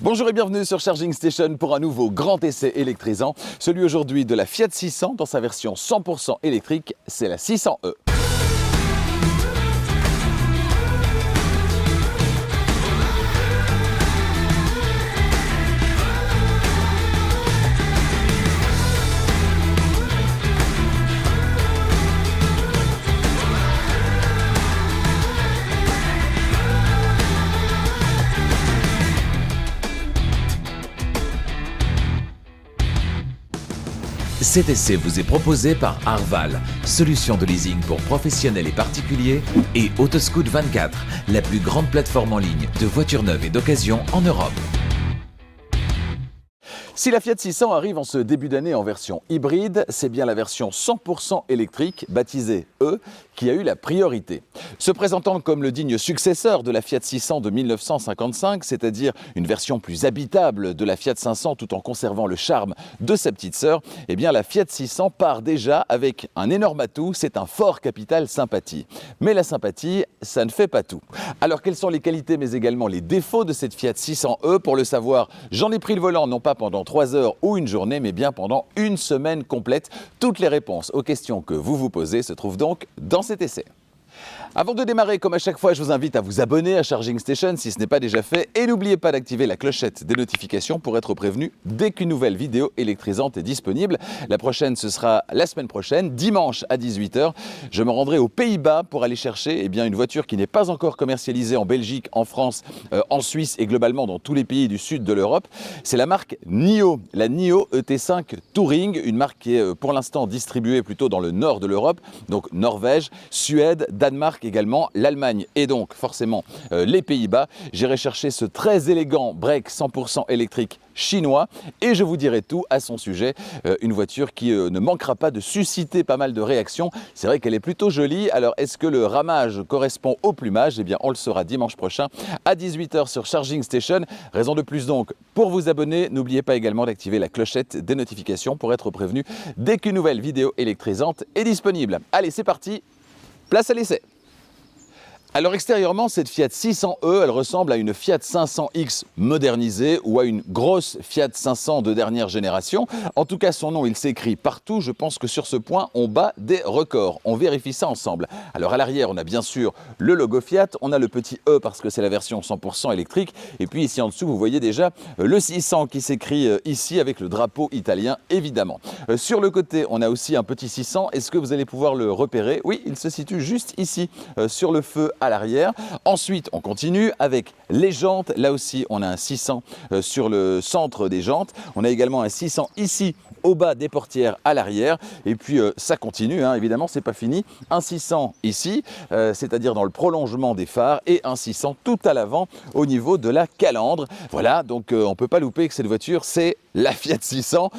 Bonjour et bienvenue sur Charging Station pour un nouveau grand essai électrisant, celui aujourd'hui de la Fiat 600 dans sa version 100% électrique, c'est la 600e. Cet essai vous est proposé par Arval, solution de leasing pour professionnels et particuliers, et Autoscout24, la plus grande plateforme en ligne de voitures neuves et d'occasion en Europe. Si la Fiat 600 arrive en ce début d'année en version hybride, c'est bien la version 100% électrique, baptisée E, qui a eu la priorité. Se présentant comme le digne successeur de la Fiat 600 de 1955, c'est-à-dire une version plus habitable de la Fiat 500 tout en conservant le charme de sa petite sœur, eh bien la Fiat 600 part déjà avec un énorme atout, c'est un fort capital sympathie. Mais la sympathie, ça ne fait pas tout. Alors quelles sont les qualités mais également les défauts de cette Fiat 600e? Pour le savoir, j'en ai pris le volant non pas pendant 3 heures ou une journée, mais bien pendant une semaine complète. Toutes les réponses aux questions que vous vous posez se trouvent donc dans cet essai. Avant de démarrer, comme à chaque fois, je vous invite à vous abonner à Charging Station si ce n'est pas déjà fait et n'oubliez pas d'activer la clochette des notifications pour être prévenu dès qu'une nouvelle vidéo électrisante est disponible. La prochaine, ce sera la semaine prochaine, dimanche à 18 h. Je me rendrai aux Pays-Bas pour aller chercher une voiture qui n'est pas encore commercialisée en Belgique, en France, en Suisse et globalement dans tous les pays du sud de l'Europe. C'est la marque NIO, la NIO ET5 Touring, une marque qui est pour l'instant distribuée plutôt dans le nord de l'Europe, donc Norvège, Suède, Danemark également, l'Allemagne et donc forcément les Pays-Bas. J'irai chercher ce très élégant break 100% électrique chinois et je vous dirai tout à son sujet. Une voiture qui ne manquera pas de susciter pas mal de réactions. C'est vrai qu'elle est plutôt jolie. Alors est-ce que le ramage correspond au plumage? Eh bien on le saura dimanche prochain à 18 h sur Charging Station. Raison de plus donc pour vous abonner. N'oubliez pas également d'activer la clochette des notifications pour être prévenu dès qu'une nouvelle vidéo électrisante est disponible. Allez, c'est parti, place à l'essai. Alors extérieurement, cette Fiat 600e, elle ressemble à une Fiat 500X modernisée ou à une grosse Fiat 500 de dernière génération. En tout cas, son nom, il s'écrit partout. Je pense que sur ce point, on bat des records. On vérifie ça ensemble. Alors à l'arrière, on a bien sûr le logo Fiat. On a le petit E parce que c'est la version 100% électrique. Et puis ici en dessous, vous voyez déjà le 600 qui s'écrit ici avec le drapeau italien, évidemment. Sur le côté, on a aussi un petit 600. Est-ce que vous allez pouvoir le repérer? Oui, il se situe juste ici, sur le feu à l'arrière. Ensuite, on continue avec les jantes. Là aussi, on a un 600 sur le centre des jantes. On a également un 600 ici au bas des portières à l'arrière. Et puis, ça continue, évidemment, c'est pas fini. Un 600 ici, c'est-à-dire dans le prolongement des phares, et un 600 tout à l'avant au niveau de la calandre. Voilà, donc on ne peut pas louper que cette voiture, c'est la Fiat 600.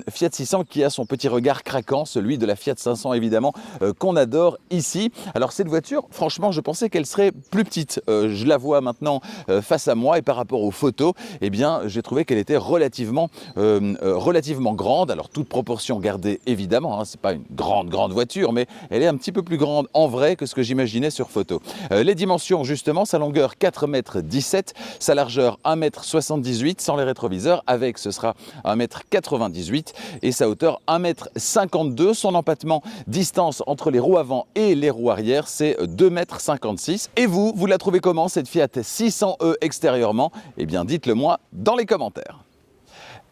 Fiat 600 qui a son petit regard craquant, celui de la Fiat 500 évidemment, qu'on adore ici. Alors cette voiture, franchement, je pensais qu'elle serait plus petite. Je la vois maintenant face à moi et par rapport aux photos, eh bien, j'ai trouvé qu'elle était relativement grande. Alors toute proportion gardée évidemment, c'est pas une grande voiture, mais elle est un petit peu plus grande en vrai que ce que j'imaginais sur photo. Les dimensions justement, sa longueur 4,17 m, sa largeur 1,78 m sans les rétroviseurs, avec ce sera 1,98 m et sa hauteur 1,52 m. Son empattement, distance entre les roues avant et les roues arrière, c'est 2,56 m. Et vous la trouvez comment cette Fiat 600e extérieurement? Eh bien dites-le moi dans les commentaires.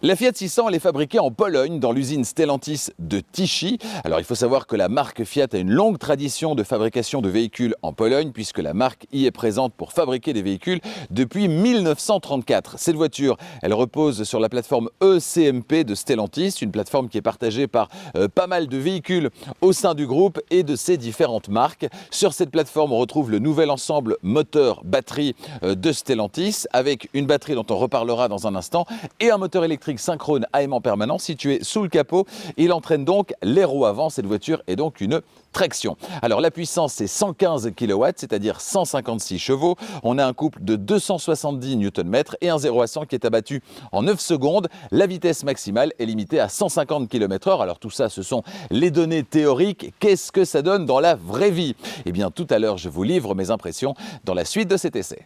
La Fiat 600, elle est fabriquée en Pologne, dans l'usine Stellantis de Tichy. Alors il faut savoir que la marque Fiat a une longue tradition de fabrication de véhicules en Pologne, puisque la marque y est présente pour fabriquer des véhicules depuis 1934. Cette voiture, elle repose sur la plateforme ECMP de Stellantis, une plateforme qui est partagée par pas mal de véhicules au sein du groupe et de ses différentes marques. Sur cette plateforme, on retrouve le nouvel ensemble moteur-batterie de Stellantis, avec une batterie dont on reparlera dans un instant, et un moteur électrique synchrone à aimant permanent situé sous le capot. Il entraîne donc les roues avant. Cette voiture est donc une traction. Alors la puissance, c'est 115 kW, c'est-à-dire 156 chevaux. On a un couple de 270 Nm et un 0 à 100 qui est abattu en 9 secondes. La vitesse maximale est limitée à 150 km/h. Alors tout ça, ce sont les données théoriques. Qu'est-ce que ça donne dans la vraie vie? Eh bien tout à l'heure, je vous livre mes impressions dans la suite de cet essai.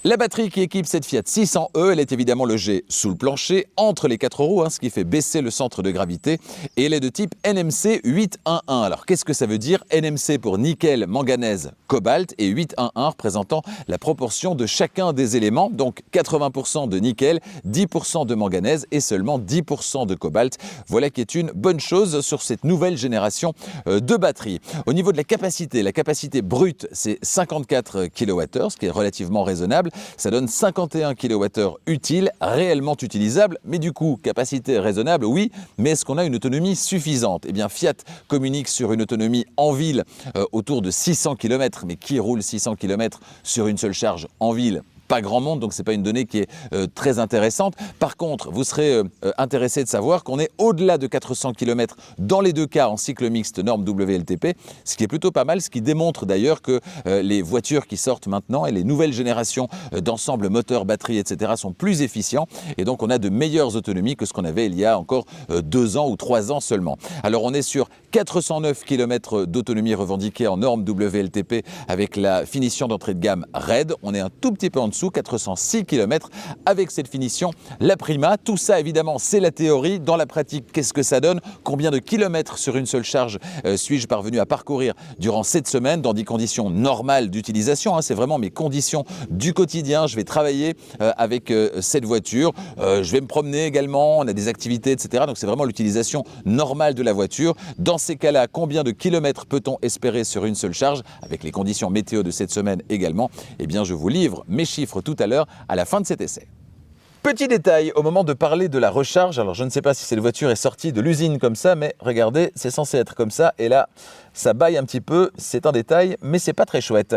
La batterie qui équipe cette Fiat 600e, elle est évidemment logée sous le plancher, entre les 4 roues, ce qui fait baisser le centre de gravité, et elle est de type NMC 811. Alors qu'est-ce que ça veut dire? NMC pour nickel, manganèse, cobalt, et 811 représentant la proportion de chacun des éléments, donc 80% de nickel, 10% de manganèse et seulement 10% de cobalt. Voilà qui est une bonne chose sur cette nouvelle génération de batterie. Au niveau de la capacité brute, c'est 54 kWh, ce qui est relativement raisonnable. Ça donne 51 kWh utiles, réellement utilisables, mais du coup, capacité raisonnable, oui, mais est-ce qu'on a une autonomie suffisante? Eh bien, Fiat communique sur une autonomie en ville autour de 600 km, mais qui roule 600 km sur une seule charge en ville? Pas grand monde, donc ce n'est pas une donnée qui est très intéressante. Par contre, vous serez intéressé de savoir qu'on est au-delà de 400 km dans les deux cas en cycle mixte norme WLTP, ce qui est plutôt pas mal, ce qui démontre d'ailleurs que les voitures qui sortent maintenant et les nouvelles générations d'ensemble moteur, batterie, etc. sont plus efficients et donc on a de meilleures autonomies que ce qu'on avait il y a encore 2 ans ou 3 ans seulement. Alors on est sur 409 km d'autonomie revendiquée en norme WLTP avec la finition d'entrée de gamme RED. On est un tout petit peu en dessous, 406 km avec cette finition, la Prima. Tout ça, évidemment, c'est la théorie. Dans la pratique, qu'est-ce que ça donne? Combien de kilomètres sur une seule charge suis-je parvenu à parcourir durant cette semaine dans des conditions normales d'utilisation? C'est vraiment mes conditions du quotidien. Je vais travailler avec cette voiture. Je vais me promener également. On a des activités, etc. Donc, c'est vraiment l'utilisation normale de la voiture. Dans ces cas-là, combien de kilomètres peut-on espérer sur une seule charge? Avec les conditions météo de cette semaine également, eh bien, je vous livre mes chiffres tout à l'heure à la fin de cet essai. Petit détail, au moment de parler de la recharge, alors je ne sais pas si cette voiture est sortie de l'usine comme ça, mais regardez, c'est censé être comme ça, et là, ça baille un petit peu, c'est un détail, mais c'est pas très chouette.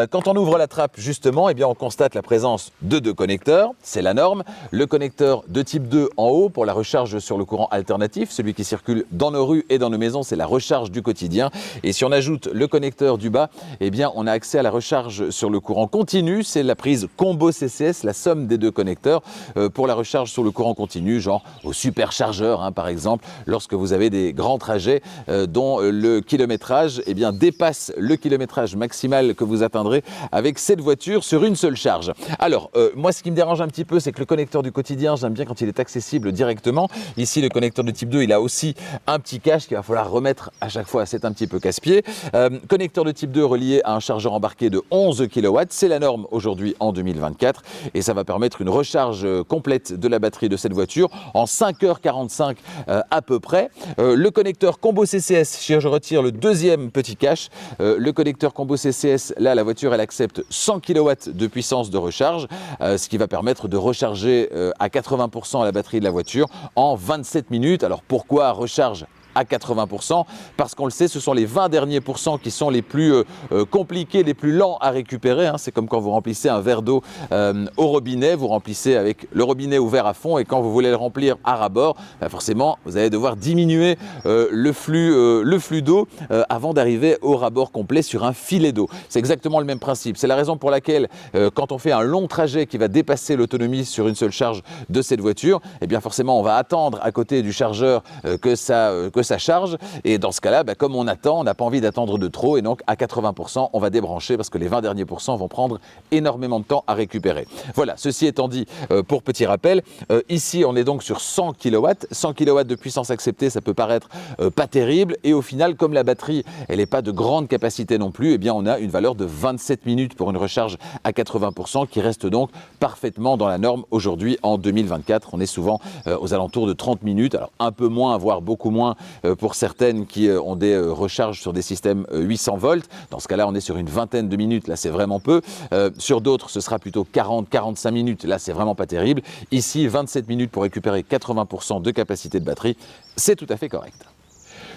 Quand on ouvre la trappe, justement, eh bien, on constate la présence de 2 connecteurs, c'est la norme. Le connecteur de type 2 en haut pour la recharge sur le courant alternatif, celui qui circule dans nos rues et dans nos maisons, c'est la recharge du quotidien. Et si on ajoute le connecteur du bas, eh bien, on a accès à la recharge sur le courant continu, c'est la prise combo CCS, la somme des 2 connecteurs pour la recharge sur le courant continu, genre au superchargeur, par exemple, lorsque vous avez des grands trajets dont le kilométrage dépasse le kilométrage maximal que vous atteindrez avec cette voiture sur une seule charge. Alors, moi, ce qui me dérange un petit peu, c'est que le connecteur du quotidien, j'aime bien quand il est accessible directement. Ici, le connecteur de type 2, il a aussi un petit cache qu'il va falloir remettre à chaque fois. C'est un petit peu casse-pied. Connecteur de type 2 relié à un chargeur embarqué de 11 kW. C'est la norme aujourd'hui en 2024. Et ça va permettre une recharge complète de la batterie de cette voiture en 5h45 à peu près. Le connecteur combo CCS, si je retire le deuxième petit cache, le connecteur combo CCS, là la voiture elle accepte 100 kW de puissance de recharge, ce qui va permettre de recharger à 80% la batterie de la voiture en 27 minutes. Alors pourquoi recharge à 80%? Parce qu'on le sait, ce sont les 20 derniers pourcents qui sont les plus compliqués, les plus lents à récupérer. C'est comme quand vous remplissez un verre d'eau au robinet, vous remplissez avec le robinet ouvert à fond et quand vous voulez le remplir à ras-bord, forcément vous allez devoir diminuer le flux d'eau avant d'arriver au ras-bord complet sur un filet d'eau. C'est exactement le même principe. C'est la raison pour laquelle quand on fait un long trajet qui va dépasser l'autonomie sur une seule charge de cette voiture, eh bien forcément on va attendre à côté du chargeur que ça charge et dans ce cas-là, comme on attend, on n'a pas envie d'attendre de trop et donc à 80% on va débrancher parce que les 20 derniers pourcents vont prendre énormément de temps à récupérer. Voilà, ceci étant dit, pour petit rappel, ici on est donc sur 100 kW. 100 kW de puissance acceptée, ça peut paraître pas terrible et au final, comme la batterie elle n'est pas de grande capacité non plus, eh bien on a une valeur de 27 minutes pour une recharge à 80% qui reste donc parfaitement dans la norme aujourd'hui en 2024. On est souvent aux alentours de 30 minutes, alors un peu moins, voire beaucoup moins pour certaines qui ont des recharges sur des systèmes 800 volts. Dans ce cas-là, on est sur une vingtaine de minutes. Là, c'est vraiment peu. Sur d'autres, ce sera plutôt 40-45 minutes. Là, c'est vraiment pas terrible. Ici, 27 minutes pour récupérer 80% de capacité de batterie. C'est tout à fait correct.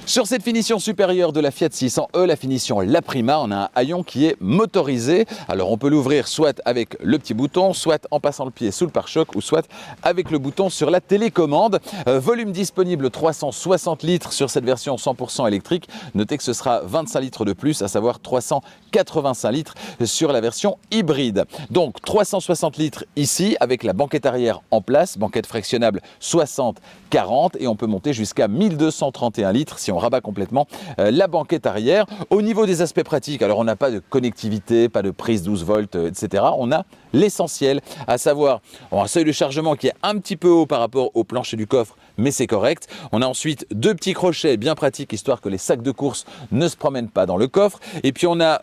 Sur cette finition supérieure de la Fiat 600e, la finition La Prima, on a un haillon qui est motorisé. Alors on peut l'ouvrir soit avec le petit bouton, soit en passant le pied sous le pare-choc, ou soit avec le bouton sur la télécommande. Volume disponible 360 litres sur cette version 100% électrique. Notez que ce sera 25 litres de plus, à savoir 385 litres sur la version hybride. Donc 360 litres ici avec la banquette arrière en place, banquette fractionnable 60-40 et on peut monter jusqu'à 1231 litres si on rabat complètement la banquette arrière. Au niveau des aspects pratiques, alors on n'a pas de connectivité, pas de prise 12 volts, etc. On a l'essentiel, à savoir un seuil de chargement qui est un petit peu haut par rapport au plancher du coffre, mais c'est correct. On a ensuite deux petits crochets bien pratiques, histoire que les sacs de course ne se promènent pas dans le coffre. Et puis on a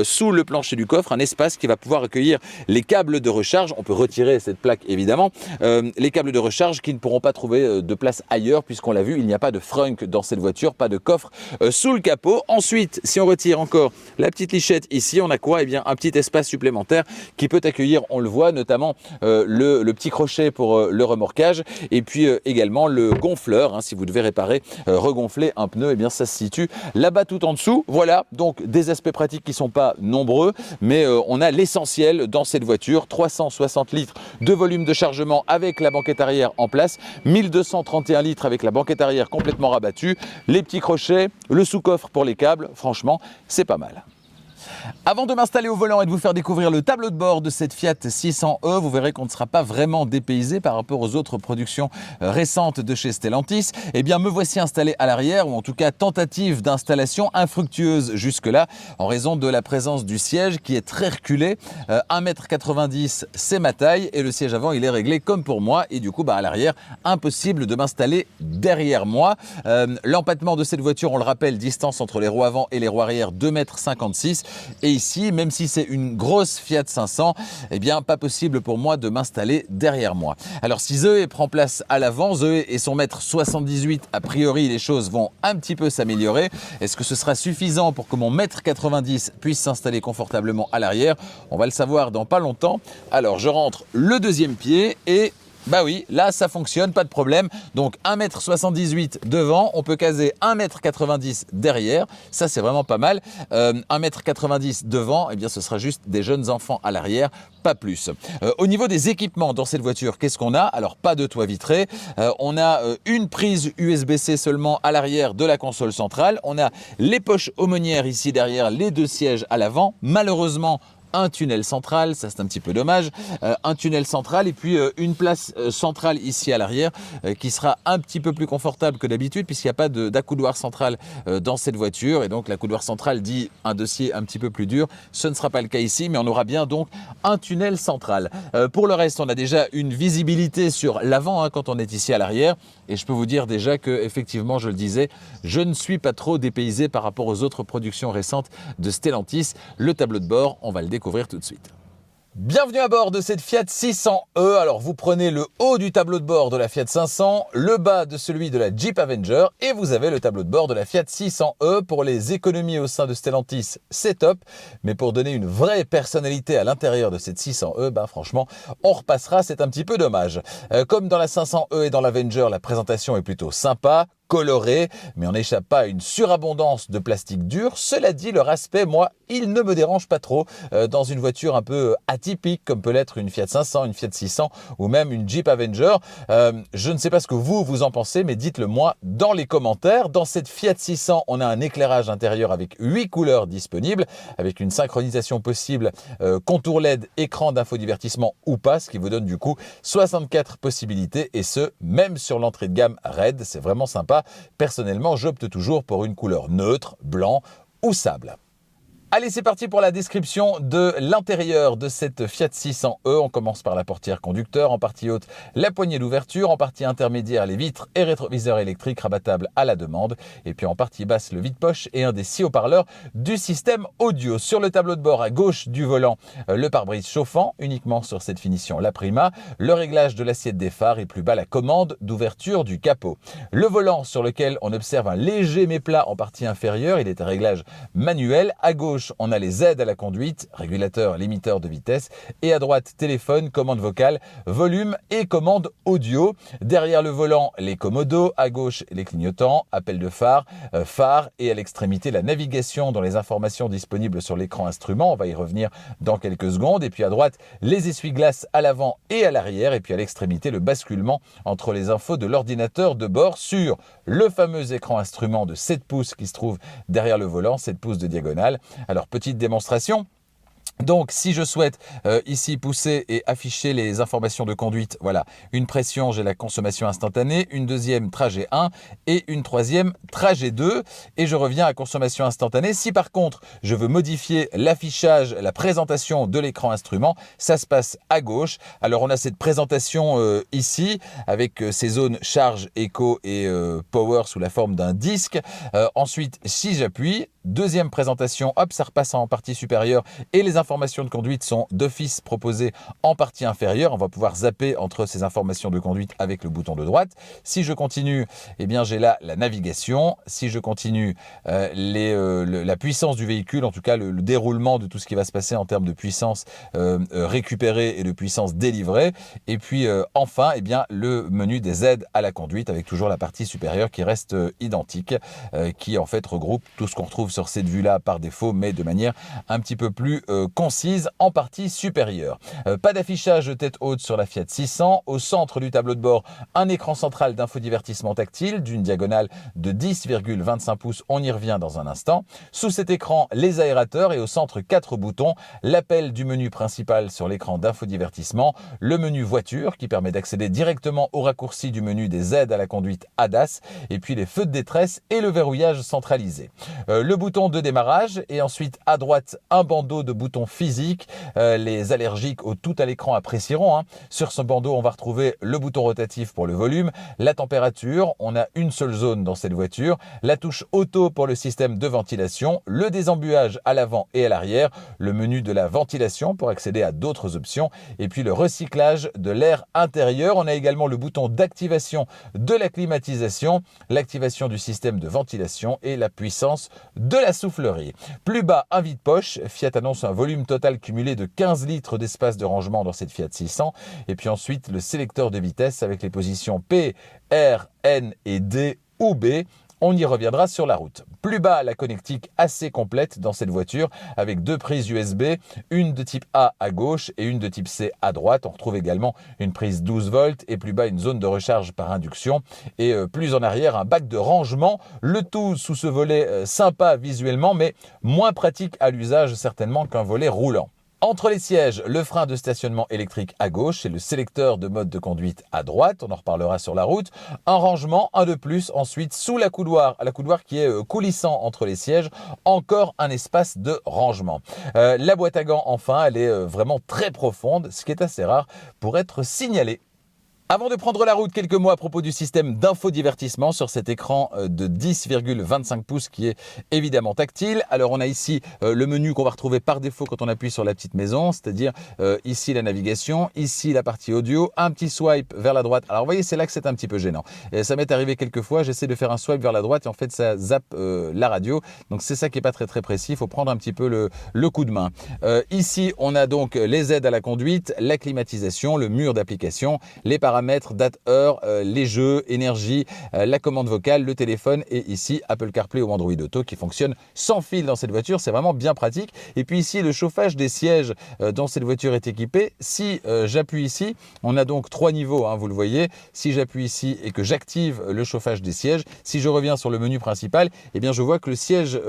sous le plancher du coffre un espace qui va pouvoir accueillir les câbles de recharge. On peut retirer cette plaque évidemment. Les câbles de recharge qui ne pourront pas trouver de place ailleurs, puisqu'on l'a vu, il n'y a pas de frunk dans cette voiture, pas de coffre sous le capot. Ensuite, si on retire encore la petite lichette ici, on a quoi? Eh bien, un petit espace supplémentaire qui peut accueillir, on le voit, notamment le petit crochet pour le remorquage, et puis également le gonfleur, hein, si vous devez réparer, regonfler un pneu, eh bien ça se situe là-bas tout en dessous. Voilà, donc des aspects pratiques qui ne sont pas nombreux, mais on a l'essentiel dans cette voiture. 360 litres de volume de chargement avec la banquette arrière en place, 1231 litres avec la banquette arrière complètement rabattue, les petits crochets, le sous-coffre pour les câbles, franchement, c'est pas mal. Avant de m'installer au volant et de vous faire découvrir le tableau de bord de cette Fiat 600e, vous verrez qu'on ne sera pas vraiment dépaysé par rapport aux autres productions récentes de chez Stellantis. Eh bien, me voici installé à l'arrière, ou en tout cas tentative d'installation infructueuse jusque-là, en raison de la présence du siège qui est très reculé. 1,90 m, c'est ma taille, et le siège avant, il est réglé comme pour moi, et du coup, à l'arrière, impossible de m'installer derrière moi. L'empattement de cette voiture, on le rappelle, distance entre les roues avant et les roues arrière, 2,56 m. Et ici, même si c'est une grosse Fiat 500, eh bien, pas possible pour moi de m'installer derrière moi. Alors, si Zoé prend place à l'avant, Zoé et son 1,78 m, a priori, les choses vont un petit peu s'améliorer. Est-ce que ce sera suffisant pour que mon 1,90 m puisse s'installer confortablement à l'arrière? On va le savoir dans pas longtemps. Alors, je rentre le deuxième pied et... bah oui, là ça fonctionne, pas de problème. Donc 1,78 m devant, on peut caser 1,90 m derrière. Ça c'est vraiment pas mal. 1,90 m devant, eh bien ce sera juste des jeunes enfants à l'arrière, pas plus. Au niveau des équipements dans cette voiture, qu'est-ce qu'on a? Alors pas de toit vitré. On a une prise USB-C seulement à l'arrière de la console centrale. On a les poches aumônières ici derrière, les deux sièges à l'avant. Malheureusement, un tunnel central, ça c'est un petit peu dommage, un tunnel central et puis une place centrale ici à l'arrière qui sera un petit peu plus confortable que d'habitude puisqu'il n'y a pas d'accoudoir central dans cette voiture, et donc l'accoudoir central dit un dossier un petit peu plus dur. Ce ne sera pas le cas ici, mais on aura bien donc un tunnel central. Pour le reste, on a déjà une visibilité sur l'avant quand on est ici à l'arrière, et je peux vous dire déjà que effectivement, je le disais, je ne suis pas trop dépaysé par rapport aux autres productions récentes de Stellantis. Le tableau de bord, on va le découvrir tout de suite. Bienvenue à bord de cette Fiat 600e. Alors vous prenez le haut du tableau de bord de la Fiat 500, le bas de celui de la Jeep Avenger, et vous avez le tableau de bord de la Fiat 600e. Pour les économies au sein de Stellantis, c'est top, mais pour donner une vraie personnalité à l'intérieur de cette 600e, franchement, on repassera, c'est un petit peu dommage. Comme dans la 500e et dans l'Avenger, la présentation est plutôt sympa, coloré, mais on n'échappe pas à une surabondance de plastique dur. Cela dit, leur aspect, moi, il ne me dérange pas trop dans une voiture un peu atypique comme peut l'être une Fiat 500, une Fiat 600 ou même une Jeep Avenger. Je ne sais pas ce que vous en pensez, mais dites-le moi dans les commentaires. Dans cette Fiat 600, on a un éclairage intérieur avec 8 couleurs disponibles, avec une synchronisation possible, contour LED, écran d'infodivertissement ou pas, ce qui vous donne du coup 64 possibilités, et ce, même sur l'entrée de gamme Red. C'est vraiment sympa. Personnellement, j'opte toujours pour une couleur neutre, blanc ou sable. Allez, c'est parti pour la description de l'intérieur de cette Fiat 600e. On commence par la portière conducteur, en partie haute la poignée d'ouverture, en partie intermédiaire les vitres et rétroviseurs électriques rabattables à la demande, et puis en partie basse le vide-poche et un des 6 haut-parleurs du système audio. Sur le tableau de bord à gauche du volant, le pare-brise chauffant, uniquement sur cette finition la Prima, le réglage de l'assiette des phares et plus bas la commande d'ouverture du capot. Le volant sur lequel on observe un léger méplat en partie inférieure, il est à réglage manuel. À gauche, on a les aides à la conduite, régulateur, limiteur de vitesse, et à droite, téléphone, commande vocale, volume et commande audio. Derrière le volant, les commodos, à gauche, les clignotants, appel de phare, phare, et à l'extrémité, la navigation dans les informations disponibles sur l'écran instrument. On va y revenir dans quelques secondes. Et puis à droite, les essuie-glaces à l'avant et à l'arrière. Et puis à l'extrémité, le basculement entre les infos de l'ordinateur de bord sur le fameux écran instrument de 7 pouces qui se trouve derrière le volant, 7 pouces de diagonale. Alors, petite démonstration. Donc, si je souhaite ici pousser et afficher les informations de conduite, voilà, une pression, j'ai la consommation instantanée, une deuxième, trajet 1 et une troisième, trajet 2. Et je reviens à consommation instantanée. Si par contre, je veux modifier l'affichage, la présentation de l'écran instrument, ça se passe à gauche. Alors, on a cette présentation ici avec ces zones charge, écho et power sous la forme d'un disque. Ensuite, si j'appuie, deuxième présentation, hop, ça repasse en partie supérieure et les informations de conduite sont d'office proposées en partie inférieure. On va pouvoir zapper entre ces informations de conduite avec le bouton de droite. Si je continue, eh bien j'ai là la navigation. Si je continue, la puissance du véhicule, en tout cas le déroulement de tout ce qui va se passer en termes de puissance récupérée et de puissance délivrée. Et puis enfin, eh bien le menu des aides à la conduite avec toujours la partie supérieure qui reste identique, qui en fait regroupe tout ce qu'on retrouve sur cette vue-là par défaut, mais de manière un petit peu plus concise en partie supérieure. Pas d'affichage tête haute sur la Fiat 600. Au centre du tableau de bord, un écran central d'infodivertissement tactile d'une diagonale de 10,25 pouces. On y revient dans un instant. Sous cet écran, les aérateurs et au centre, 4 boutons. L'appel du menu principal sur l'écran d'infodivertissement. Le menu voiture qui permet d'accéder directement au raccourci du menu des aides à la conduite ADAS. Et puis les feux de détresse et le verrouillage centralisé. Le bouton de démarrage et ensuite à droite, un bandeau de boutons physiques. Les allergiques au tout à l'écran apprécieront. Sur ce bandeau, on va retrouver le bouton rotatif pour le volume, la température. On a une seule zone dans cette voiture. La touche auto pour le système de ventilation, le désembuage à l'avant et à l'arrière, le menu de la ventilation pour accéder à d'autres options et puis le recyclage de l'air intérieur. On a également le bouton d'activation de la climatisation, l'activation du système de ventilation et la puissance de la soufflerie. Plus bas, un vide-poche. Fiat annonce un volume total cumulé de 15 litres d'espace de rangement dans cette Fiat 600. Et puis ensuite, le sélecteur de vitesse avec les positions P, R, N et D ou B. On y reviendra sur la route. Plus bas, la connectique assez complète dans cette voiture avec 2 prises USB, une de type A à gauche et une de type C à droite. On retrouve également une prise 12 volts et plus bas une zone de recharge par induction et plus en arrière un bac de rangement. Le tout sous ce volet sympa visuellement mais moins pratique à l'usage certainement qu'un volet roulant. Entre les sièges, le frein de stationnement électrique à gauche et le sélecteur de mode de conduite à droite. On en reparlera sur la route. Un rangement, un de plus. Ensuite, sous la coudoir qui est coulissant entre les sièges, encore un espace de rangement. La boîte à gants, enfin, elle est vraiment très profonde, ce qui est assez rare pour être signalé. Avant de prendre la route, quelques mots à propos du système d'infodivertissement sur cet écran de 10,25 pouces qui est évidemment tactile. Alors on a ici le menu qu'on va retrouver par défaut quand on appuie sur la petite maison, c'est-à-dire ici la navigation, ici la partie audio, un petit swipe vers la droite. Alors vous voyez, c'est là que c'est un petit peu gênant. Et ça m'est arrivé quelques fois, j'essaie de faire un swipe vers la droite et en fait ça zappe la radio. Donc c'est ça qui n'est pas très précis, il faut prendre un petit peu le coup de main. Ici on a donc les aides à la conduite, la climatisation, le mur d'application, les paramètres, date, heure, les jeux, énergie, la commande vocale, le téléphone et ici Apple CarPlay ou Android Auto qui fonctionne sans fil dans cette voiture. C'est vraiment bien pratique. Et puis ici, le chauffage des sièges dans cette voiture est équipé. Si j'appuie ici, on a donc 3 niveaux, vous le voyez. Si j'appuie ici et que j'active le chauffage des sièges, si je reviens sur le menu principal, eh bien je vois que le siège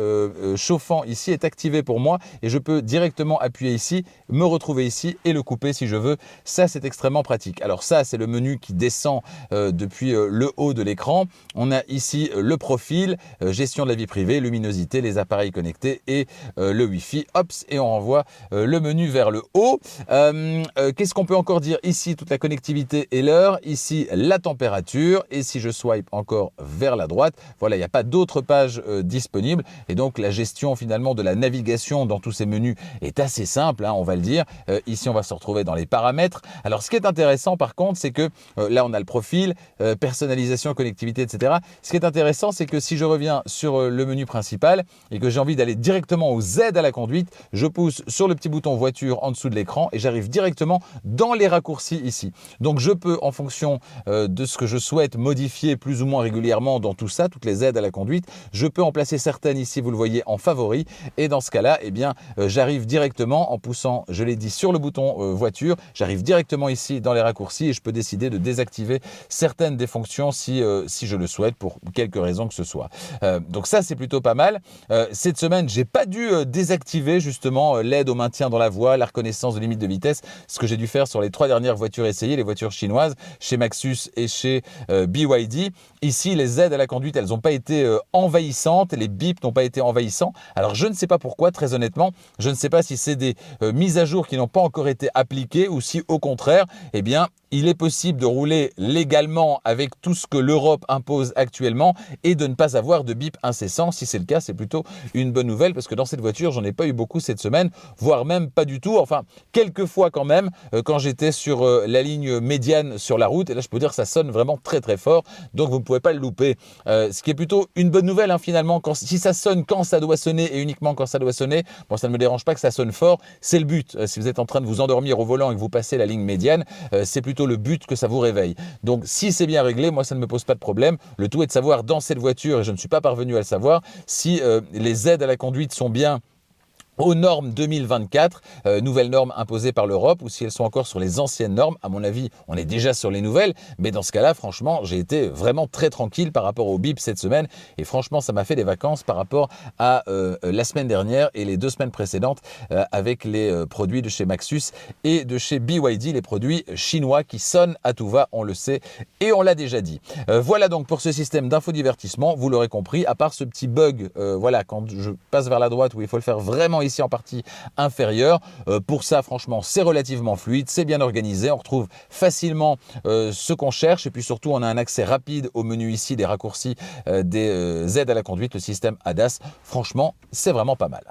chauffant ici est activé pour moi et je peux directement appuyer ici, me retrouver ici et le couper si je veux. Ça, c'est extrêmement pratique. Alors ça, c'est le menu qui descend depuis le haut de l'écran. On a ici le profil, gestion de la vie privée, luminosité, les appareils connectés et le Wi-Fi. Hop, et on renvoie le menu vers le haut. Qu'est-ce qu'on peut encore dire ici? Toute la connectivité et l'heure. Ici, la température. Et si je swipe encore vers la droite, voilà, il n'y a pas d'autres pages disponibles. Et donc, la gestion finalement de la navigation dans tous ces menus est assez simple, on va le dire. Ici, on va se retrouver dans les paramètres. Alors, ce qui est intéressant par contre, c'est que là, on a le profil, personnalisation, connectivité, etc. Ce qui est intéressant, c'est que si je reviens sur le menu principal et que j'ai envie d'aller directement aux aides à la conduite, je pousse sur le petit bouton voiture en dessous de l'écran et j'arrive directement dans les raccourcis ici. Donc, je peux, en fonction de ce que je souhaite modifier plus ou moins régulièrement dans tout ça, toutes les aides à la conduite, je peux en placer certaines ici, vous le voyez, en favori. Et dans ce cas-là, eh bien, j'arrive directement en poussant, je l'ai dit, sur le bouton voiture, j'arrive directement ici dans les raccourcis et je peux décider décidé de désactiver certaines des fonctions si je le souhaite pour quelque raison que ce soit. Donc ça, c'est plutôt pas mal. Cette semaine, j'ai pas dû désactiver justement l'aide au maintien dans la voie, la reconnaissance de limite de vitesse, ce que j'ai dû faire sur les 3 dernières voitures essayées, les voitures chinoises, chez Maxus et chez BYD. Ici, les aides à la conduite, elles n'ont pas été envahissantes, les bips n'ont pas été envahissants. Alors, je ne sais pas pourquoi, très honnêtement, je ne sais pas si c'est des mises à jour qui n'ont pas encore été appliquées ou si, au contraire, eh bien, il est possible de rouler légalement avec tout ce que l'Europe impose actuellement et de ne pas avoir de bip incessant. Si c'est le cas, c'est plutôt une bonne nouvelle parce que dans cette voiture, j'en ai pas eu beaucoup cette semaine, voire même pas du tout. Enfin, quelques fois quand même, quand j'étais sur la ligne médiane sur la route. Et là, je peux dire que ça sonne vraiment très très fort. Donc, vous ne pouvez pas le louper. Ce qui est plutôt une bonne nouvelle finalement. Si ça sonne quand ça doit sonner et uniquement quand ça doit sonner, bon, ça ne me dérange pas que ça sonne fort. C'est le but. Si vous êtes en train de vous endormir au volant et que vous passez la ligne médiane, c'est plutôt le but que ça vous réveille. Donc, si c'est bien réglé, moi, ça ne me pose pas de problème. Le tout est de savoir dans cette voiture, et je ne suis pas parvenu à le savoir, si les aides à la conduite sont bien aux normes 2024, nouvelles normes imposées par l'Europe, ou si elles sont encore sur les anciennes normes. À mon avis, on est déjà sur les nouvelles, mais dans ce cas-là, franchement, j'ai été vraiment très tranquille par rapport au bip cette semaine, et franchement, ça m'a fait des vacances par rapport à la semaine dernière et les 2 semaines précédentes avec les produits de chez Maxus et de chez BYD, les produits chinois qui sonnent à tout va, on le sait, et on l'a déjà dit. Voilà donc pour ce système d'infodivertissement, vous l'aurez compris, à part ce petit bug, voilà, quand je passe vers la droite où il faut le faire vraiment ici en partie inférieure. Pour ça, franchement, c'est relativement fluide, c'est bien organisé, on retrouve facilement ce qu'on cherche et puis surtout, on a un accès rapide au menu ici des raccourcis des aides à la conduite, le système ADAS. Franchement, c'est vraiment pas mal.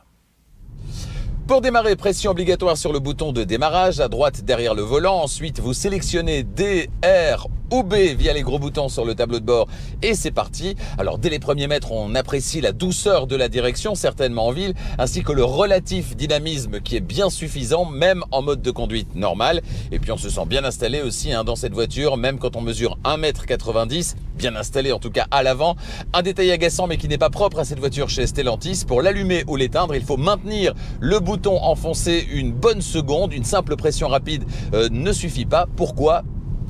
Pour démarrer, pression obligatoire sur le bouton de démarrage, à droite derrière le volant. Ensuite, vous sélectionnez D, R ou B via les gros boutons sur le tableau de bord et c'est parti. Alors dès les premiers mètres, on apprécie la douceur de la direction, certainement en ville, ainsi que le relatif dynamisme qui est bien suffisant, même en mode de conduite normale. Et puis on se sent bien installé aussi dans cette voiture, même quand on mesure 1,90 m, bien installé en tout cas à l'avant. Un détail agaçant mais qui n'est pas propre à cette voiture chez Stellantis, pour l'allumer ou l'éteindre, il faut maintenir le bouton enfoncé une bonne seconde. Une simple pression rapide ne suffit pas. Pourquoi ?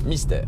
Mystère.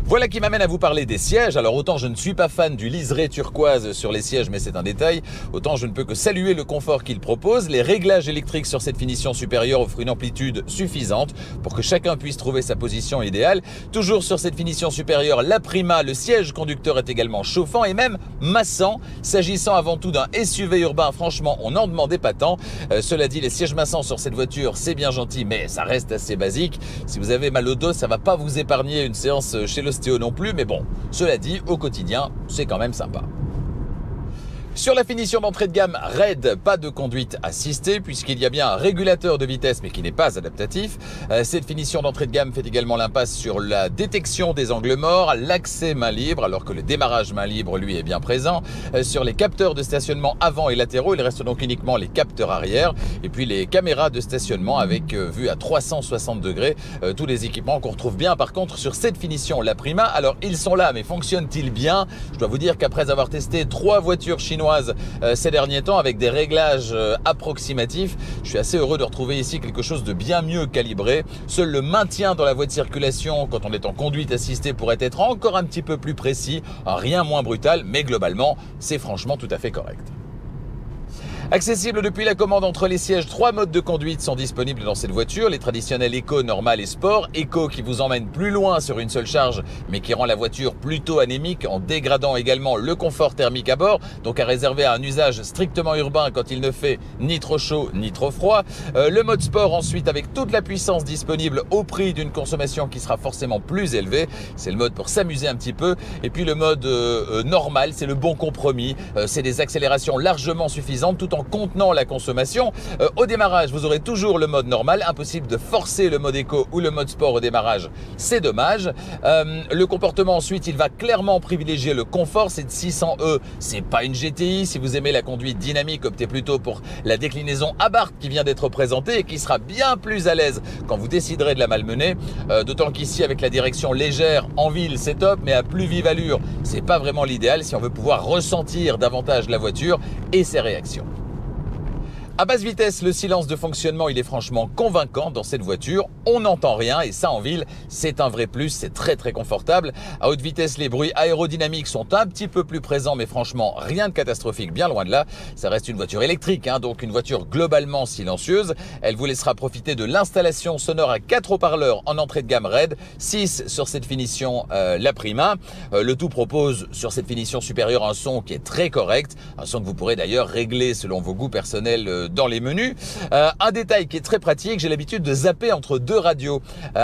Voilà qui m'amène à vous parler des sièges. Alors autant je ne suis pas fan du liseré turquoise sur les sièges, mais c'est un détail. Autant je ne peux que saluer le confort qu'il propose. Les réglages électriques sur cette finition supérieure offrent une amplitude suffisante pour que chacun puisse trouver sa position idéale. Toujours sur cette finition supérieure, la Prima, le siège conducteur est également chauffant et même massant. S'agissant avant tout d'un SUV urbain, franchement, on n'en demandait pas tant. Cela dit, les sièges massants sur cette voiture, c'est bien gentil, mais ça reste assez basique. Si vous avez mal au dos, ça va pas vous épargner une séance chez l'ostéo non plus, mais bon, cela dit, au quotidien, c'est quand même sympa. Sur la finition d'entrée de gamme RAID, pas de conduite assistée puisqu'il y a bien un régulateur de vitesse mais qui n'est pas adaptatif. Cette finition d'entrée de gamme fait également l'impasse sur la détection des angles morts, l'accès main libre alors que le démarrage main libre lui est bien présent. Sur les capteurs de stationnement avant et latéraux, il reste donc uniquement les capteurs arrière et puis les caméras de stationnement avec vue à 360 degrés. Tous les équipements qu'on retrouve bien par contre sur cette finition, la Prima. Alors ils sont là mais fonctionnent-ils bien ? Je dois vous dire qu'après avoir testé 3 voitures chinoises ces derniers temps avec des réglages approximatifs, je suis assez heureux de retrouver ici quelque chose de bien mieux calibré. Seul le maintien dans la voie de circulation quand on est en conduite assistée pourrait être encore un petit peu plus précis, rien moins brutal, mais globalement c'est franchement tout à fait correct. Accessible depuis la commande entre les sièges, 3 modes de conduite sont disponibles dans cette voiture. Les traditionnels Eco, Normal et Sport. Eco qui vous emmène plus loin sur une seule charge, mais qui rend la voiture plutôt anémique en dégradant également le confort thermique à bord. Donc à réserver à un usage strictement urbain quand il ne fait ni trop chaud ni trop froid. Le mode Sport ensuite avec toute la puissance disponible au prix d'une consommation qui sera forcément plus élevée. C'est le mode pour s'amuser un petit peu. Et puis le mode Normal, c'est le bon compromis. C'est des accélérations largement suffisantes tout en contenant la consommation. Au démarrage, vous aurez toujours le mode normal, impossible de forcer le mode éco ou le mode sport au démarrage, c'est dommage. Le comportement ensuite, il va clairement privilégier le confort, cette 600e, c'est pas une GTI. Si vous aimez la conduite dynamique, optez plutôt pour la déclinaison Abarth qui vient d'être présentée et qui sera bien plus à l'aise quand vous déciderez de la malmener. D'autant qu'ici, avec la direction légère en ville, c'est top, mais à plus vive allure, c'est pas vraiment l'idéal si on veut pouvoir ressentir davantage la voiture et ses réactions. À basse vitesse, le silence de fonctionnement, il est franchement convaincant dans cette voiture. On n'entend rien et ça en ville, c'est un vrai plus, c'est très très confortable. À haute vitesse, les bruits aérodynamiques sont un petit peu plus présents, mais franchement, rien de catastrophique, bien loin de là. Ça reste une voiture électrique, donc une voiture globalement silencieuse. Elle vous laissera profiter de l'installation sonore à 4 haut-parleurs en entrée de gamme RED, 6 sur cette finition La Prima. Le tout propose sur cette finition supérieure un son qui est très correct, un son que vous pourrez d'ailleurs régler selon vos goûts personnels dans les menus. Un détail qui est très pratique, j'ai l'habitude de zapper entre 2 radios.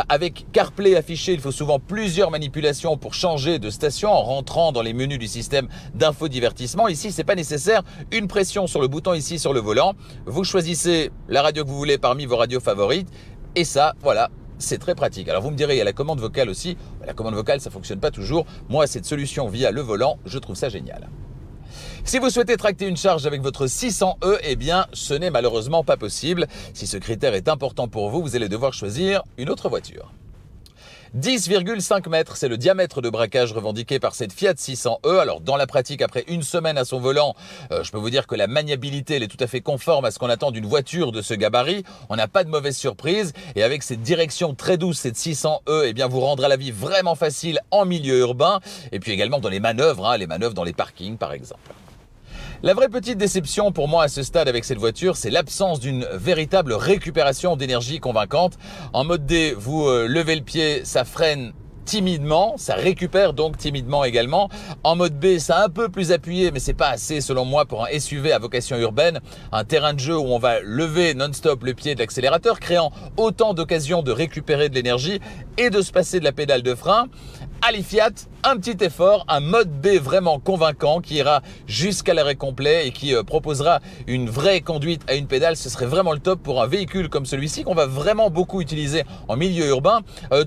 Avec CarPlay affiché, il faut souvent plusieurs manipulations pour changer de station en rentrant dans les menus du système d'infodivertissement. Ici, c'est pas nécessaire. Une pression sur le bouton ici sur le volant. Vous choisissez la radio que vous voulez parmi vos radios favorites. Et ça, voilà, c'est très pratique. Alors vous me direz, il y a la commande vocale aussi. La commande vocale, ça fonctionne pas toujours. Moi, cette solution via le volant, je trouve ça génial. Si vous souhaitez tracter une charge avec votre 600e, eh bien, ce n'est malheureusement pas possible. Si ce critère est important pour vous, vous allez devoir choisir une autre voiture. 10,5 mètres, c'est le diamètre de braquage revendiqué par cette Fiat 600e. Alors dans la pratique, après une semaine à son volant, je peux vous dire que la maniabilité elle est tout à fait conforme à ce qu'on attend d'une voiture de ce gabarit. On n'a pas de mauvaise surprise et avec cette direction très douce, cette 600e, eh bien vous rendra la vie vraiment facile en milieu urbain et puis également dans les manœuvres dans les parkings par exemple. La vraie petite déception pour moi à ce stade avec cette voiture, c'est l'absence d'une véritable récupération d'énergie convaincante. En mode D, vous levez le pied, ça freine timidement, ça récupère donc timidement également. En mode B, c'est un peu plus appuyé, mais c'est pas assez selon moi pour un SUV à vocation urbaine, un terrain de jeu où on va lever non-stop le pied de l'accélérateur, créant autant d'occasions de récupérer de l'énergie et de se passer de la pédale de frein. Allez Fiat, un petit effort, un mode B vraiment convaincant qui ira jusqu'à l'arrêt complet et qui proposera une vraie conduite à une pédale. Ce serait vraiment le top pour un véhicule comme celui-ci qu'on va vraiment beaucoup utiliser en milieu urbain.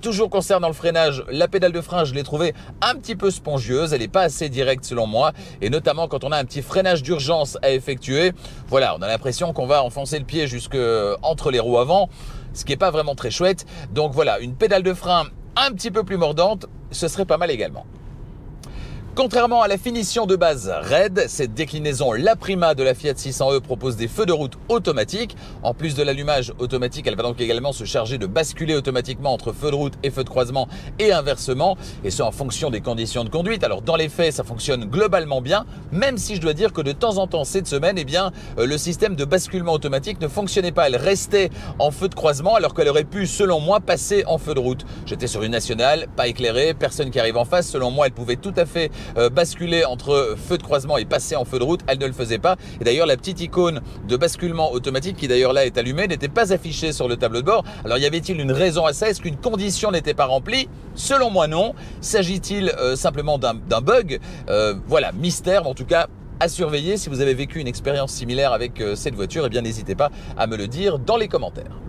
Toujours concernant le freinage, la pédale de frein, je l'ai trouvée un petit peu spongieuse. Elle n'est pas assez directe selon moi et notamment quand on a un petit freinage d'urgence à effectuer. Voilà, on a l'impression qu'on va enfoncer le pied jusque entre les roues avant, ce qui n'est pas vraiment très chouette. Donc voilà, une pédale de frein un petit peu plus mordante, ce serait pas mal également. Contrairement à la finition de base RED, cette déclinaison La Prima de la Fiat 600e propose des feux de route automatiques. En plus de l'allumage automatique, elle va donc également se charger de basculer automatiquement entre feux de route et feux de croisement et inversement, et ce en fonction des conditions de conduite. Alors dans les faits, ça fonctionne globalement bien, même si je dois dire que de temps en temps cette semaine, eh bien, le système de basculement automatique ne fonctionnait pas. Elle restait en feu de croisement alors qu'elle aurait pu, selon moi, passer en feu de route. J'étais sur une nationale, pas éclairée, personne qui arrive en face. Selon moi, elle pouvait tout à fait basculer entre feu de croisement et passer en feu de route, elle ne le faisait pas. Et d'ailleurs, la petite icône de basculement automatique qui d'ailleurs là est allumée n'était pas affichée sur le tableau de bord. Alors y avait-il une raison à ça? Est-ce qu'une condition n'était pas remplie? Selon moi non. S'agit-il simplement d'un bug? Voilà, mystère, mais en tout cas à surveiller. Si vous avez vécu une expérience similaire avec cette voiture, eh bien n'hésitez pas à me le dire dans les commentaires.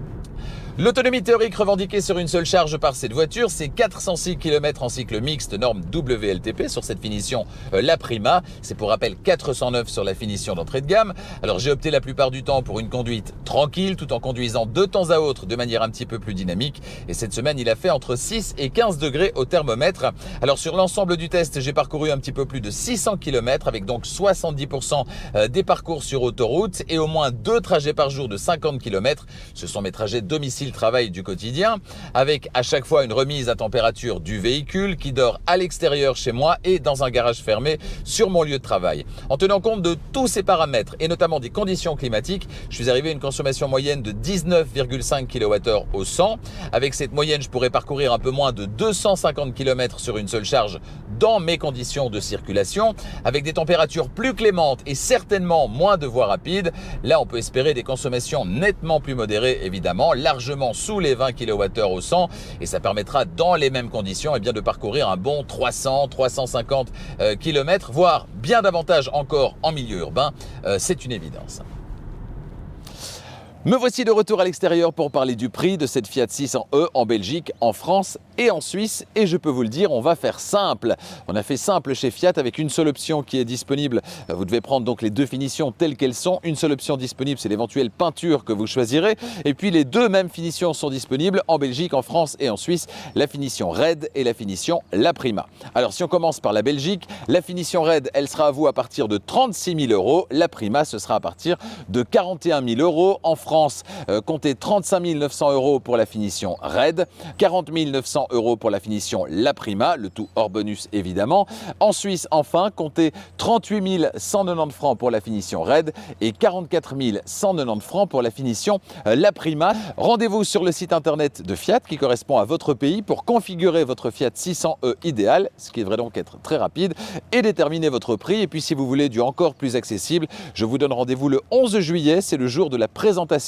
L'autonomie théorique revendiquée sur une seule charge par cette voiture, c'est 406 km en cycle mixte norme WLTP sur cette finition La Prima. C'est pour rappel 409 sur la finition d'entrée de gamme. Alors j'ai opté la plupart du temps pour une conduite tranquille tout en conduisant de temps à autre de manière un petit peu plus dynamique. Et cette semaine, il a fait entre 6 et 15 degrés au thermomètre. Alors sur l'ensemble du test, j'ai parcouru un petit peu plus de 600 km avec donc 70% des parcours sur autoroute et au moins 2 trajets par jour de 50 km. Ce sont mes trajets domicile-travail du quotidien, avec à chaque fois une remise à température du véhicule qui dort à l'extérieur chez moi et dans un garage fermé sur mon lieu de travail. En tenant compte de tous ces paramètres et notamment des conditions climatiques, je suis arrivé à une consommation moyenne de 19,5 kWh au 100. Avec cette moyenne, je pourrais parcourir un peu moins de 250 km sur une seule charge dans mes conditions de circulation, avec des températures plus clémentes et certainement moins de voies rapides. Là, on peut espérer des consommations nettement plus modérées, évidemment, largement sous les 20 kWh au 100, et ça permettra dans les mêmes conditions eh bien, de parcourir un bon 300-350 km, voire bien davantage encore en milieu urbain. C'est une évidence. Me voici de retour à l'extérieur pour parler du prix de cette Fiat 600e en Belgique, en France et en Suisse. Et je peux vous le dire, on va faire simple. On a fait simple chez Fiat avec une seule option qui est disponible. Vous devez prendre donc les deux finitions telles qu'elles sont. Une seule option disponible, c'est l'éventuelle peinture que vous choisirez. Et puis les deux mêmes finitions sont disponibles en Belgique, en France et en Suisse. La finition Red et la finition La Prima. Alors si on commence par la Belgique, la finition Red, elle sera à vous à partir de 36 000 €. La Prima, ce sera à partir de 41 000 €. En France, comptez 35 900 € pour la finition Red, 40 900 € pour la finition La Prima, le tout hors bonus évidemment. En Suisse, enfin, comptez 38 190 francs pour la finition Red et 44 190 francs pour la finition La Prima. Rendez-vous sur le site internet de Fiat qui correspond à votre pays pour configurer votre Fiat 600e idéal, ce qui devrait donc être très rapide, et déterminer votre prix. Et puis si vous voulez du encore plus accessible, je vous donne rendez-vous le 11 juillet, c'est le jour de la présentation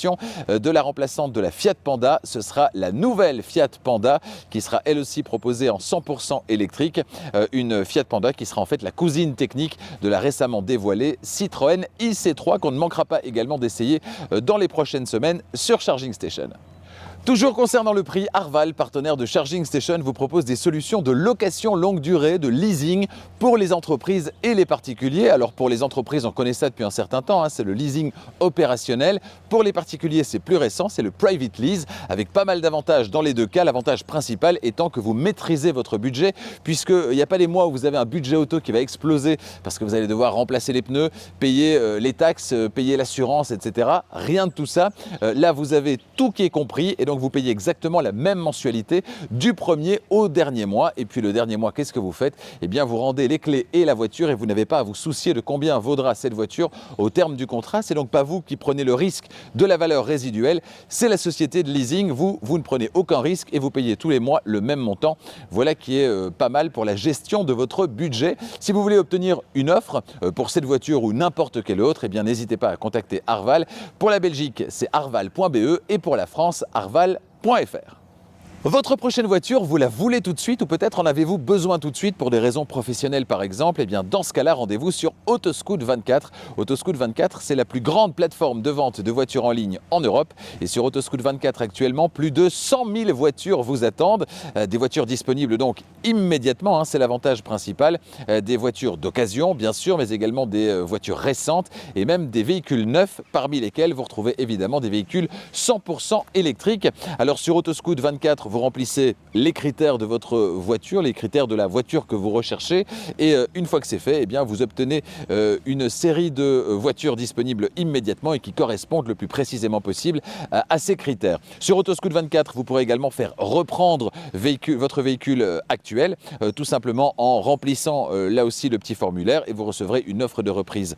de la remplaçante de la Fiat Panda. Ce sera la nouvelle Fiat Panda qui sera elle aussi proposée en 100% électrique. Une Fiat Panda qui sera en fait la cousine technique de la récemment dévoilée Citroën IC3 qu'on ne manquera pas également d'essayer dans les prochaines semaines sur Charging Station. Toujours concernant le prix, Arval, partenaire de Charging Station, vous propose des solutions de location longue durée, de leasing pour les entreprises et les particuliers. Alors pour les entreprises, on connaît ça depuis un certain temps, c'est le leasing opérationnel. Pour les particuliers, c'est plus récent, c'est le private lease, avec pas mal d'avantages dans les deux cas. L'avantage principal étant que vous maîtrisez votre budget, puisqu'il n'y a pas les mois où vous avez un budget auto qui va exploser parce que vous allez devoir remplacer les pneus, payer les taxes, payer l'assurance, etc. Rien de tout ça. Là, vous avez tout qui est compris et donc vous payez exactement la même mensualité du premier au dernier mois. Et puis le dernier mois, qu'est-ce que vous faites? Eh bien, vous rendez les clés et la voiture et vous n'avez pas à vous soucier de combien vaudra cette voiture au terme du contrat. C'est donc pas vous qui prenez le risque de la valeur résiduelle, c'est la société de leasing. Vous ne prenez aucun risque et vous payez tous les mois le même montant. Voilà qui est pas mal pour la gestion de votre budget. Si vous voulez obtenir une offre pour cette voiture ou n'importe quelle autre, eh bien n'hésitez pas à contacter Arval. Pour la Belgique, c'est arval.be et pour la France, arval.fr. Votre prochaine voiture, vous la voulez tout de suite ou peut-être en avez-vous besoin tout de suite pour des raisons professionnelles par exemple? Eh bien dans ce cas-là, rendez-vous sur Autoscout24. Autoscout24, c'est la plus grande plateforme de vente de voitures en ligne en Europe. Et sur Autoscout24 actuellement, plus de 100 000 voitures vous attendent. Des voitures disponibles donc immédiatement, c'est l'avantage principal. Des voitures d'occasion bien sûr, mais également des voitures récentes et même des véhicules neufs, parmi lesquels vous retrouvez évidemment des véhicules 100% électriques. Alors sur Autoscout24, vous remplissez les critères de votre voiture, les critères de la voiture que vous recherchez et une fois que c'est fait, eh bien, vous obtenez une série de voitures disponibles immédiatement et qui correspondent le plus précisément possible à ces critères. Sur Autoscout24, vous pourrez également faire reprendre votre véhicule actuel, tout simplement en remplissant là aussi le petit formulaire et vous recevrez une offre de reprise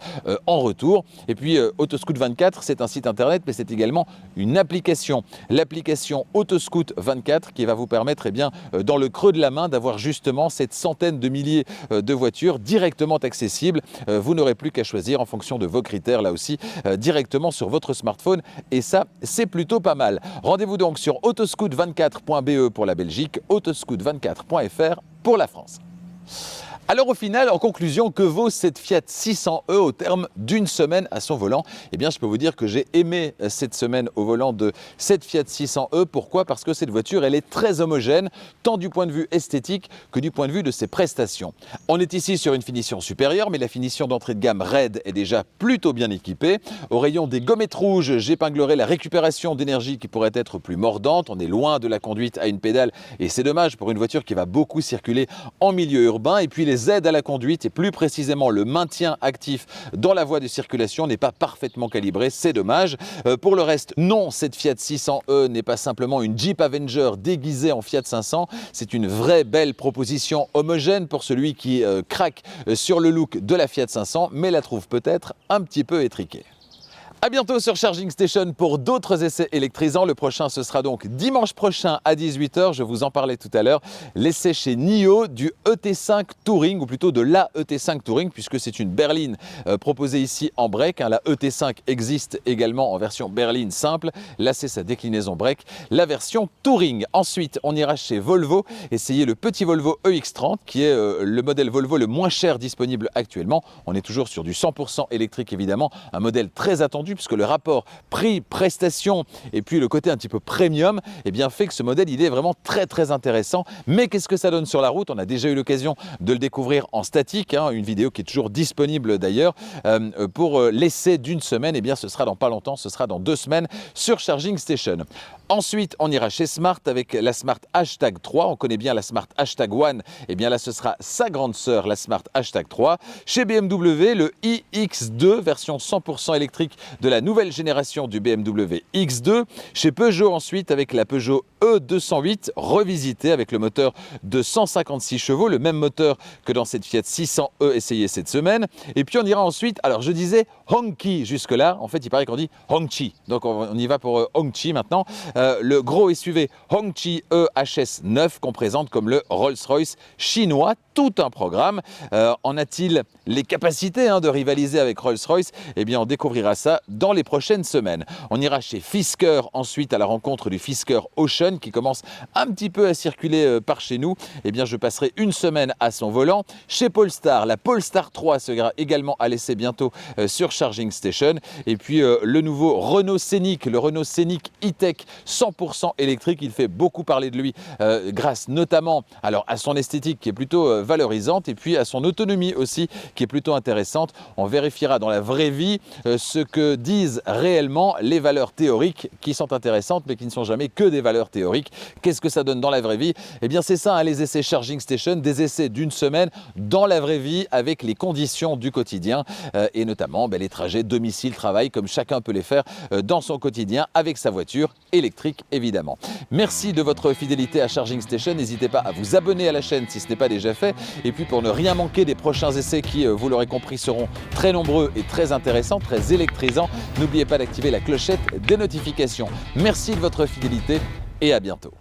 en retour. Et puis Autoscout24, c'est un site internet mais c'est également une application. L'application Autoscout24 qui va vous permettre, eh bien, dans le creux de la main, d'avoir justement cette centaine de milliers de voitures directement accessibles. Vous n'aurez plus qu'à choisir en fonction de vos critères, là aussi, directement sur votre smartphone. Et ça, c'est plutôt pas mal. Rendez-vous donc sur autoscout24.be pour la Belgique, autoscout24.fr pour la France. Alors au final, en conclusion, que vaut cette Fiat 600e au terme d'une semaine à son volant? Eh bien, je peux vous dire que j'ai aimé cette semaine au volant de cette Fiat 600e. Pourquoi? Parce que cette voiture, elle est très homogène, tant du point de vue esthétique que du point de vue de ses prestations. On est ici sur une finition supérieure, mais la finition d'entrée de gamme Red est déjà plutôt bien équipée. Au rayon des gommettes rouges, j'épinglerai la récupération d'énergie qui pourrait être plus mordante. On est loin de la conduite à une pédale et c'est dommage pour une voiture qui va beaucoup circuler en milieu urbain. Et puis les aides à la conduite et plus précisément le maintien actif dans la voie de circulation n'est pas parfaitement calibré, c'est dommage. Pour le reste, non, cette Fiat 600e n'est pas simplement une Jeep Avenger déguisée en Fiat 500, c'est une vraie belle proposition homogène pour celui qui craque sur le look de la Fiat 500, mais la trouve peut-être un petit peu étriquée. A bientôt sur Charging Station pour d'autres essais électrisants. Le prochain, ce sera donc dimanche prochain à 18 h. Je vous en parlais tout à l'heure. L'essai chez NIO du ET5 Touring, ou plutôt de la ET5 Touring, puisque c'est une berline proposée ici en break. La ET5 existe également en version berline simple. Là, c'est sa déclinaison break, la version Touring. Ensuite, on ira chez Volvo, essayer le petit Volvo EX30, qui est le modèle Volvo le moins cher disponible actuellement. On est toujours sur du 100% électrique, évidemment. Un modèle très attendu, attendu puisque le rapport prix-prestation et puis le côté un petit peu premium eh bien, fait que ce modèle il est vraiment très intéressant. Mais qu'est-ce que ça donne sur la route? On a déjà eu l'occasion de le découvrir en statique, hein, une vidéo qui est toujours disponible d'ailleurs. Pour l'essai d'une semaine, eh bien, ce sera dans pas longtemps, ce sera dans 2 semaines sur Charging Station. Ensuite, on ira chez Smart avec la Smart Hashtag 3. On connaît bien la Smart Hashtag 1. Eh bien là, ce sera sa grande sœur, la Smart Hashtag 3. Chez BMW, le iX2, version 100% électrique de la nouvelle génération du BMW X2. Chez Peugeot ensuite avec la Peugeot E208 revisitée avec le moteur de 156 chevaux, le même moteur que dans cette Fiat 600e essayée cette semaine. Et puis on ira ensuite, alors je disais Hongqi jusque-là, en fait il paraît qu'on dit Hongqi. Donc on y va pour Hongqi maintenant. Le gros SUV Hongqi EHS9 qu'on présente comme le Rolls-Royce chinois, tout un programme. En a-t-il les capacités de rivaliser avec Rolls-Royce? Eh bien on découvrira ça dans les prochaines semaines. On ira chez Fisker ensuite à la rencontre du Fisker Ocean qui commence un petit peu à circuler par chez nous. Eh bien je passerai une semaine à son volant. Chez Polestar, la Polestar 3 sera également à l'essai bientôt sur Charging Station. Et puis le nouveau Renault Scénic, le Renault Scénic E-Tech 100% électrique, il fait beaucoup parler de lui grâce notamment alors, à son esthétique qui est plutôt valorisante et puis à son autonomie aussi qui est plutôt intéressante. On vérifiera dans la vraie vie ce que disent réellement les valeurs théoriques qui sont intéressantes mais qui ne sont jamais que des valeurs théoriques. Qu'est-ce que ça donne dans la vraie vie? Eh bien c'est ça, les essais Charging Station, des essais d'une semaine dans la vraie vie avec les conditions du quotidien et notamment les trajets domicile-travail comme chacun peut les faire dans son quotidien avec sa voiture électrique évidemment. Merci de votre fidélité à Charging Station. N'hésitez pas à vous abonner à la chaîne si ce n'est pas déjà fait. Et puis pour ne rien manquer des prochains essais qui, vous l'aurez compris, seront très nombreux et très intéressants, très électrisants, n'oubliez pas d'activer la clochette des notifications. Merci de votre fidélité et à bientôt.